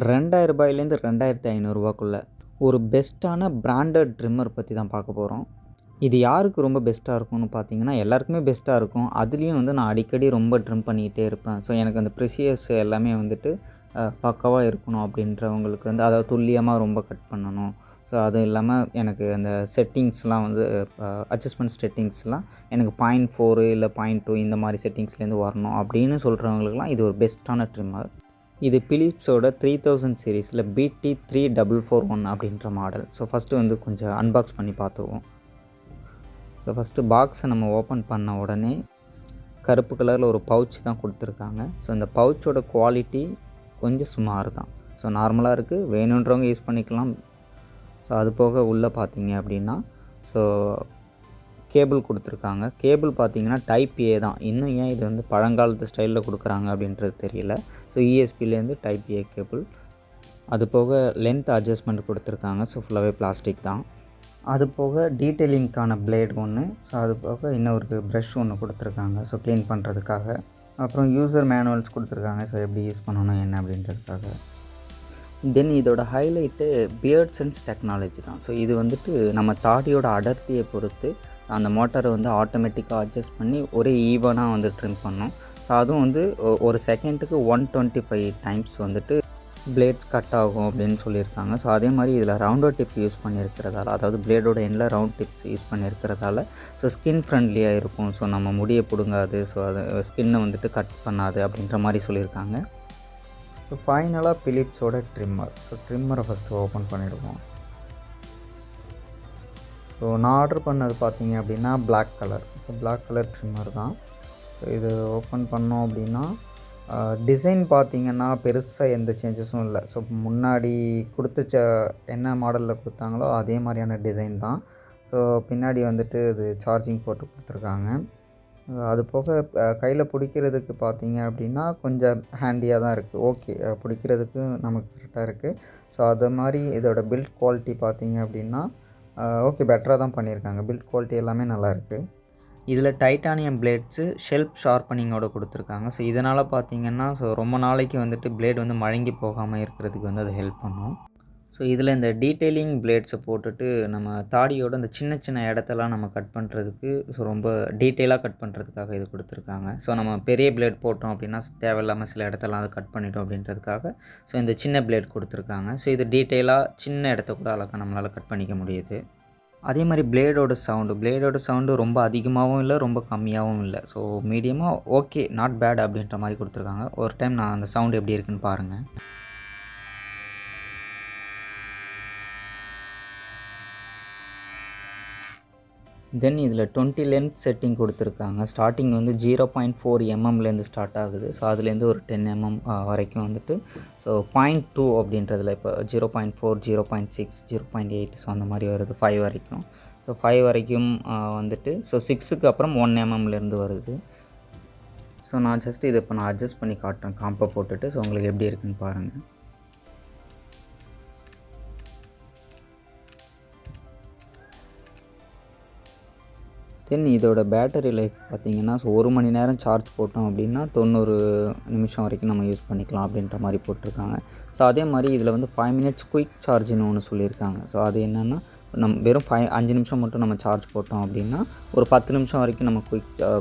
ரூ. 2500 ஒரு பெஸ்ட்டான பிராண்டட் ட்ரிம்மர் பற்றி தான் பார்க்க போகிறோம். இது யாருக்கு ரொம்ப பெஸ்ட்டாக இருக்கும்னு பார்த்தீங்கன்னா, எல்லாருக்குமே பெஸ்ட்டாக இருக்கும். அதுலேயும் வந்து நான் அடிக்கடி ரொம்ப ட்ரிம் பண்ணிக்கிட்டே இருப்பேன். ஸோ எனக்கு அந்த ப்ரிசியஸ் எல்லாமே வந்துட்டு பக்காவாக இருக்கணும் அப்படின்றவங்களுக்கு வந்து, அதாவது துல்லியமாக ரொம்ப கட் பண்ணணும். ஸோ அதுவும் இல்லாமல் எனக்கு அந்த செட்டிங்ஸ்லாம் வந்து அட்ஜஸ்ட்மெண்ட் செட்டிங்ஸ்லாம் எனக்கு 0.4 இல்லை 0.2 இந்த மாதிரி செட்டிங்ஸ்லேருந்து வரணும் அப்படின்னு சொல்கிறவங்களுக்குலாம் இது ஒரு பெஸ்ட்டான ட்ரிம்மர். இது பிலிப்ஸோட 3000 சீரீஸில் BT3441 அப்படின்ற மாடல். ஸோ ஃபஸ்ட்டு வந்து கொஞ்சம் அன்பாக்ஸ் பண்ணி பார்த்துருவோம். ஸோ ஃபஸ்ட்டு பாக்ஸை நம்ம ஓப்பன் பண்ண உடனே கருப்பு கலரில் ஒரு பவுச் தான் கொடுத்துருக்காங்க. ஸோ இந்த பவுச்சோட குவாலிட்டி கொஞ்சம் சுமார் தான். ஸோ நார்மலாக இருக்குது, வேணுன்றவங்க யூஸ் பண்ணிக்கலாம். ஸோ அது போக உள்ளே பார்த்தீங்க அப்படின்னா ஸோ கேபிள் கொடுத்துருக்காங்க. கேபிள் பார்த்தீங்கன்னா டைப் ஏ தான். இன்னும் ஏன் இது வந்து பழங்காலத்து ஸ்டைலில் கொடுக்குறாங்க அப்படின்றது தெரியல. ஸோ யூஎஸ்பிலேருந்து டைப் ஏ கேபிள். அது போக லென்த் அட்ஜஸ்ட்மெண்ட் கொடுத்துருக்காங்க. ஸோ ஃபுல்லாகவே பிளாஸ்டிக் தான். அது போக டீட்டெயிலிங்க்கான பிளேட் ஒன்று, ஸோ அது போக இன்னொரு ப்ரஷ் ஒன்று கொடுத்துருக்காங்க. ஸோ க்ளீன் பண்ணுறதுக்காக. அப்புறம் யூசர் மேனுவல்ஸ் கொடுத்துருக்காங்க. ஸோ எப்படி யூஸ் பண்ணணும் என்ன அப்படின்றதுக்காக. தென் இதோட ஹைலைட்டு பியர்ட் சென்ஸ் டெக்னாலஜி தான். ஸோ இது வந்துட்டு நம்ம தாடியோட அடர்த்தியை பொறுத்து அந்த மோட்டாரை வந்து ஆட்டோமேட்டிக்காக அட்ஜஸ்ட் பண்ணி ஒரே ஈவனாக வந்து ட்ரிம் பண்ணும். ஸோ அதுவும் வந்து ஒரு செகண்டுக்கு 125 டைம்ஸ் வந்துட்டு பிளேட்ஸ் கட் ஆகும் அப்படின்னு சொல்லியிருக்காங்க. ஸோ அதே மாதிரி இதில் ரவுண்டர் டிப் யூஸ் பண்ணியிருக்கிறதால, அதாவது பிளேடோட எண்டில் ரவுண்ட் டிப்ஸ் யூஸ் பண்ணியிருக்கிறதால ஸோ ஸ்கின் ஃப்ரெண்ட்லியாக இருக்கும். ஸோ நம்ம முடியை பிடுங்காது, ஸோ அது ஸ்கின்னை வந்துட்டு கட் பண்ணாது அப்படின்ற மாதிரி சொல்லியிருக்காங்க. ஸோ ஃபைனலாக பிலிப்ஸோட ட்ரிம்மர். ஸோ ட்ரிம்மரை ஃபஸ்ட்டு ஓப்பன் பண்ணிடுவோம். ஸோ நான் ஆர்டர் பண்ணது பார்த்தீங்க அப்படின்னா black colour. So black colour trimmer தான். ஸோ இது ஓப்பன் பண்ணோம் அப்படின்னா டிசைன் பார்த்திங்கன்னா பெருசாக எந்த சேஞ்சஸும் இல்லை. ஸோ முன்னாடி கொடுத்த என்ன மாடலில் கொடுத்தாங்களோ அதே மாதிரியான டிசைன் தான். ஸோ பின்னாடி வந்துட்டு இது சார்ஜிங் போட்டு கொடுத்துருக்காங்க. அது போக கையில் பிடிக்கிறதுக்கு பார்த்தீங்க அப்படின்னா கொஞ்சம் ஹேண்டியாக தான் இருக்குது. ஓகே, பிடிக்கிறதுக்கு நமக்கு கரெக்டாக இருக்குது. ஸோ அது மாதிரி இதோட பில்ட் குவாலிட்டி பார்த்தீங்க அப்படின்னா ஓகே, பெட்டராக தான் பண்ணியிருக்காங்க. பில்ட் குவாலிட்டி எல்லாமே நல்லாயிருக்கு. இதில் டைட்டானியம் பிளேட்ஸு ஷெல்ஃப் ஷார்ப்பனிங்கோடு கொடுத்துருக்காங்க. ஸோ இதனால் பார்த்தீங்கன்னா ஸோ ரொம்ப நாளைக்கு வந்துட்டு பிளேட் வந்து மழுங்கி போகாமல் இருக்கிறதுக்கு வந்து அது ஹெல்ப் பண்ணும். ஸோ இதில் இந்த டீட்டெயிலிங் பிளேட்ஸை போட்டுட்டு நம்ம தாடியோட அந்த சின்ன சின்ன இடத்தெல்லாம் நம்ம கட் பண்ணுறதுக்கு, ஸோ ரொம்ப டீட்டெயிலாக கட் பண்ணுறதுக்காக இது கொடுத்துருக்காங்க. ஸோ நம்ம பெரிய பிளேட் போட்டோம் அப்படின்னா தேவையில்லாமல் சில இடத்தெல்லாம் அதை கட் பண்ணிட்டோம் அப்படின்றதுக்காக ஸோ இந்த சின்ன பிளேட் கொடுத்துருக்காங்க. ஸோ இது டீட்டெயிலாக சின்ன இடத்த கூட அழகாக நம்மளால் கட் பண்ணிக்க முடியுது. அதே மாதிரி பிளேடோட சவுண்டு ரொம்ப அதிகமாகவும் இல்லை, ரொம்ப கம்மியாகவும் இல்லை. ஸோ மீடியமாக ஓகே, நாட் பேட் அப்படின்ற மாதிரி கொடுத்துருக்காங்க. ஒரு டைம் நான் அந்த சவுண்டு எப்படி இருக்குன்னு பாருங்கள். தென் இதில் 20 லென்த் செட்டிங் கொடுத்துருக்காங்க. ஸ்டார்டிங் வந்து 0.4 mmலேருந்து ஸ்டார்ட் ஆகுது. ஸோ அதுலேருந்து ஒரு 10 mm வரைக்கும் வந்துட்டு ஸோ 0.2 அப்படின்றதில் இப்போ 0.4, 0.6, 0.8 ஸோ அந்த மாதிரி வருது 5 வரைக்கும். ஸோ 5 வரைக்கும் வந்துட்டு ஸோ 6க்கு அப்புறம் 1 mmலேருந்து வருது. ஸோ நான் ஜஸ்ட் இதை இப்போ நான் அட்ஜஸ்ட் பண்ணி காட்டுறேன் காம்பை போட்டுட்டு. ஸோ உங்களுக்கு எப்படி இருக்குன்னு பாருங்கள். தென் இதோட பேட்டரி லைஃப் பார்த்திங்கன்னா ஸோ 1 மணி நேரம் சார்ஜ் போட்டோம் அப்படின்னா 90 நிமிஷம் வரைக்கும் நம்ம யூஸ் பண்ணிக்கலாம் அப்படின்ற மாதிரி போட்டிருக்காங்க. ஸோ அதே மாதிரி இதில் வந்து 5 மினிட்ஸ் குயிக் சார்ஜ்னு ஒன்று சொல்லியிருக்காங்க. ஸோ அது என்னென்னா நம்ம வெறும் 5 நிமிஷம் மட்டும் நம்ம சார்ஜ் போட்டோம் அப்படின்னா ஒரு 10 நிமிஷம் வரைக்கும் நம்ம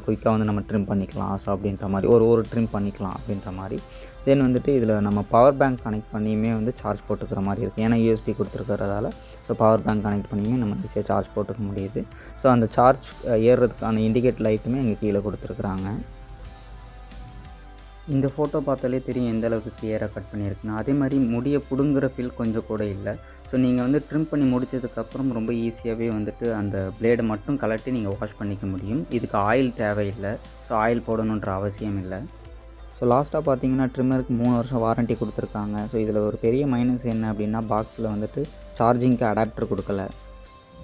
குயிக்காக வந்து நம்ம ட்ரிம் பண்ணிக்கலாம். ஸோ அப்படின்ற மாதிரி ஒரு ட்ரிம் பண்ணிக்கலாம் அப்படின்ற மாதிரி. தென் வந்துட்டு இதில் நம்ம பவர் பேங்க் கனெக்ட் பண்ணியுமே வந்து சார்ஜ் போட்டுக்கிற மாதிரி இருக்குது. ஏன்னா யூஎஸ்பி கொடுத்துருக்கிறதால ஸோ பவர் பேங்க் கனெக்ட் பண்ணியுமே நம்ம ஈஸியாக சார்ஜ் போட்டுக்க முடியுது. ஸோ அந்த சார்ஜ் ஏறுறதுக்கான இண்டிகேட் லைட்டுமே இங்கே கீழே கொடுத்துருக்குறாங்க. இந்த ஃபோட்டோ பார்த்தாலே தெரியும் எந்த அளவுக்கு கிளியராக கட் பண்ணியிருக்குன்னா. அதே மாதிரி முடியை பிடுங்குற ஃபீல் கொஞ்சம் கூட இல்லை. ஸோ நீங்கள் வந்து ட்ரிம் பண்ணி முடித்ததுக்கப்புறம் ரொம்ப ஈஸியாகவே வந்துட்டு அந்த பிளேடை மட்டும் கலட்டி நீங்கள் வாஷ் பண்ணிக்க முடியும். இதுக்கு ஆயில் தேவையில்லை. ஸோ ஆயில் போடணுன்ற அவசியம் இல்லை. ஸோ லாஸ்ட்டாக பார்த்தீங்கன்னா ட்ரிம்மருக்கு 3 வருஷம் வாரண்ட்டி கொடுத்துருக்காங்க. ஸோ இதில் ஒரு பெரிய மைனஸ் என்ன அப்படின்னா பாக்ஸில் வந்துட்டு சார்ஜிங்க்கு அடாப்டர் கொடுக்கல.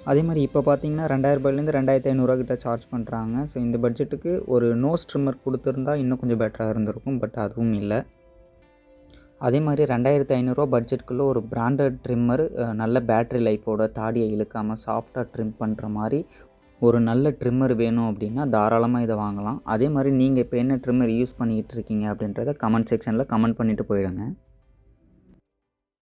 அதே மாதிரி இப்போ பார்த்தீங்கன்னா ரூ. 2500 கிட்ட சார்ஜ் பண்ணுறாங்க. ஸோ இந்த பட்ஜெட்டுக்கு ஒரு நோஸ் ட்ரிம்மர் கொடுத்துருந்தா இன்னும் கொஞ்சம் பெட்டராக இருந்திருக்கும். பட் அதுவும் இல்லை. அதே மாதிரி ரூ. 2500 பட்ஜெட்டுக்குள்ளே ஒரு பிராண்டட் ட்ரிம்மர் நல்ல பேட்ரி லைஃபோட தாடியை இழுக்காமல் சாஃப்டாக ட்ரிம் பண்ணுற மாதிரி ஒரு நல்ல ட்ரிம்மர் வேணும் அப்படின்னா தாராளமாக இதை வாங்கலாம். அதே மாதிரி நீங்கள் இப்போ என்ன ட்ரிம்மர் யூஸ் பண்ணிக்கிட்டு இருக்கீங்க அப்படின்றத கமெண்ட் செக்ஷனில் கமெண்ட் பண்ணிவிட்டு போயிடுங்க.